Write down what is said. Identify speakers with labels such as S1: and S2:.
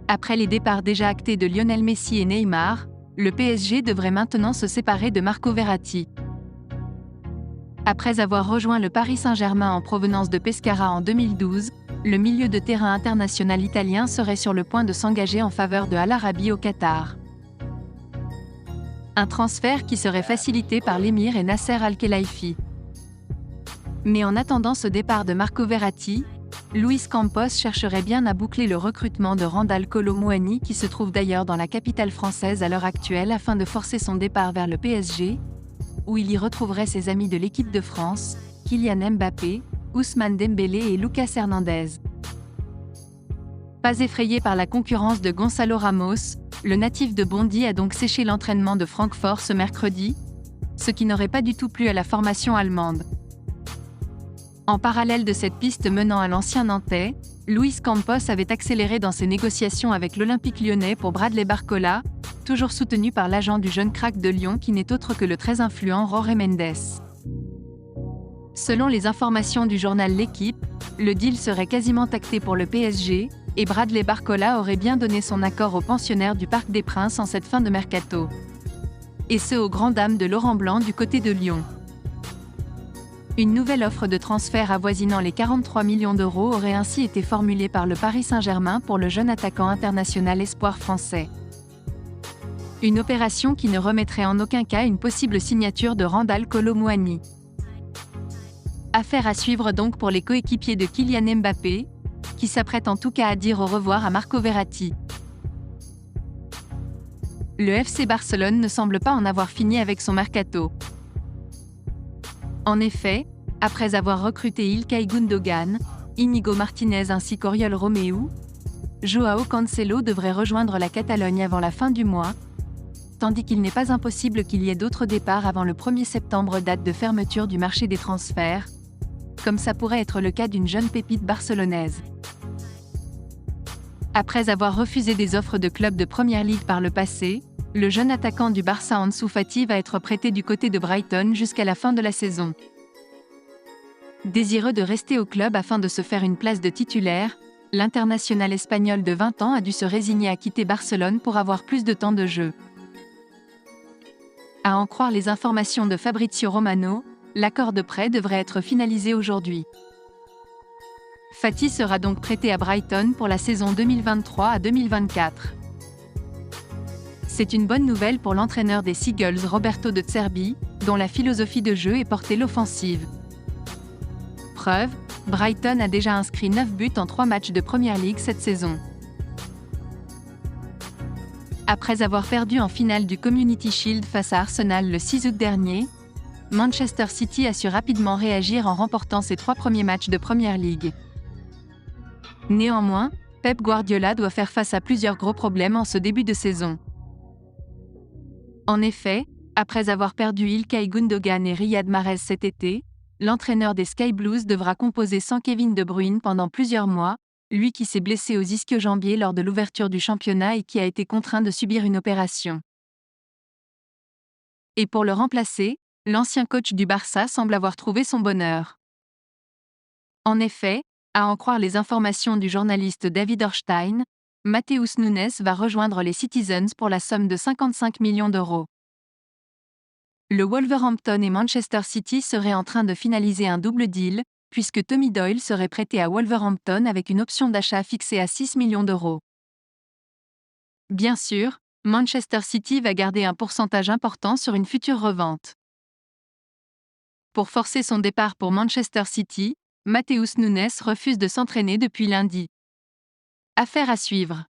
S1: Après les départs déjà actés de Lionel Messi et Neymar, le PSG devrait maintenant se séparer de Marco Verratti. Après avoir rejoint le Paris Saint-Germain en provenance de Pescara en 2012, le milieu de terrain international italien serait sur le point de s'engager en faveur de Al Arabi au Qatar. Un transfert qui serait facilité par l'émir et Nasser Al-Khelaifi. Mais en attendant ce départ de Marco Verratti, Luis Campos chercherait bien à boucler le recrutement de Randal Kolo Muani qui se trouve d'ailleurs dans la capitale française à l'heure actuelle afin de forcer son départ vers le PSG, où il y retrouverait ses amis de l'équipe de France, Kylian Mbappé, Ousmane Dembélé et Lucas Hernandez. Pas effrayé par la concurrence de Gonzalo Ramos, le natif de Bondy a donc séché l'entraînement de Francfort ce mercredi, ce qui n'aurait pas du tout plu à la formation allemande. En parallèle de cette piste menant à l'ancien Nantais, Luis Campos avait accéléré dans ses négociations avec l'Olympique lyonnais pour Bradley Barcola, toujours soutenu par l'agent du jeune crack de Lyon qui n'est autre que le très influent Jorge Mendes. Selon les informations du journal L'Équipe, le deal serait quasiment acté pour le PSG, et Bradley Barcola aurait bien donné son accord aux pensionnaires du Parc des Princes en cette fin de mercato. Et ce aux grandes dames de Laurent Blanc du côté de Lyon. Une nouvelle offre de transfert avoisinant les 43 millions d'euros aurait ainsi été formulée par le Paris Saint-Germain pour le jeune attaquant international espoir français. Une opération qui ne remettrait en aucun cas une possible signature de Randal Kolo Muani. Affaire à suivre donc pour les coéquipiers de Kylian Mbappé, qui s'apprête en tout cas à dire au revoir à Marco Verratti. Le FC Barcelone ne semble pas en avoir fini avec son mercato. En effet, après avoir recruté Ilkay Gundogan, Inigo Martinez ainsi qu'Oriol Romeu, Joao Cancelo devrait rejoindre la Catalogne avant la fin du mois, tandis qu'il n'est pas impossible qu'il y ait d'autres départs avant le 1er septembre, date de fermeture du marché des transferts, comme ça pourrait être le cas d'une jeune pépite barcelonaise. Après avoir refusé des offres de clubs de Première Ligue par le passé, le jeune attaquant du Barça Ansu Fati va être prêté du côté de Brighton jusqu'à la fin de la saison. Désireux de rester au club afin de se faire une place de titulaire, l'international espagnol de 20 ans a dû se résigner à quitter Barcelone pour avoir plus de temps de jeu. À en croire les informations de Fabrizio Romano, l'accord de prêt devrait être finalisé aujourd'hui. Fati sera donc prêté à Brighton pour la saison 2023 à 2024. C'est une bonne nouvelle pour l'entraîneur des Seagulls Roberto De Zerbi, dont la philosophie de jeu est portée l'offensive. Preuve, Brighton a déjà inscrit 9 buts en 3 matchs de Premier League cette saison. Après avoir perdu en finale du Community Shield face à Arsenal le 6 août dernier, Manchester City a su rapidement réagir en remportant ses 3 premiers matchs de Premier League. Néanmoins, Pep Guardiola doit faire face à plusieurs gros problèmes en ce début de saison. En effet, après avoir perdu Ilkay Gundogan et Riyad Mahrez cet été, l'entraîneur des Sky Blues devra composer sans Kevin De Bruyne pendant plusieurs mois, lui qui s'est blessé aux ischio-jambiers lors de l'ouverture du championnat et qui a été contraint de subir une opération. Et pour le remplacer, l'ancien coach du Barça semble avoir trouvé son bonheur. En effet, à en croire les informations du journaliste David Ornstein, Matheus Nunes va rejoindre les Citizens pour la somme de 55 millions d'euros. Le Wolverhampton et Manchester City seraient en train de finaliser un double deal, puisque Tommy Doyle serait prêté à Wolverhampton avec une option d'achat fixée à 6 millions d'euros. Bien sûr, Manchester City va garder un pourcentage important sur une future revente. Pour forcer son départ pour Manchester City, Matheus Nunes refuse de s'entraîner depuis lundi. Affaire à suivre.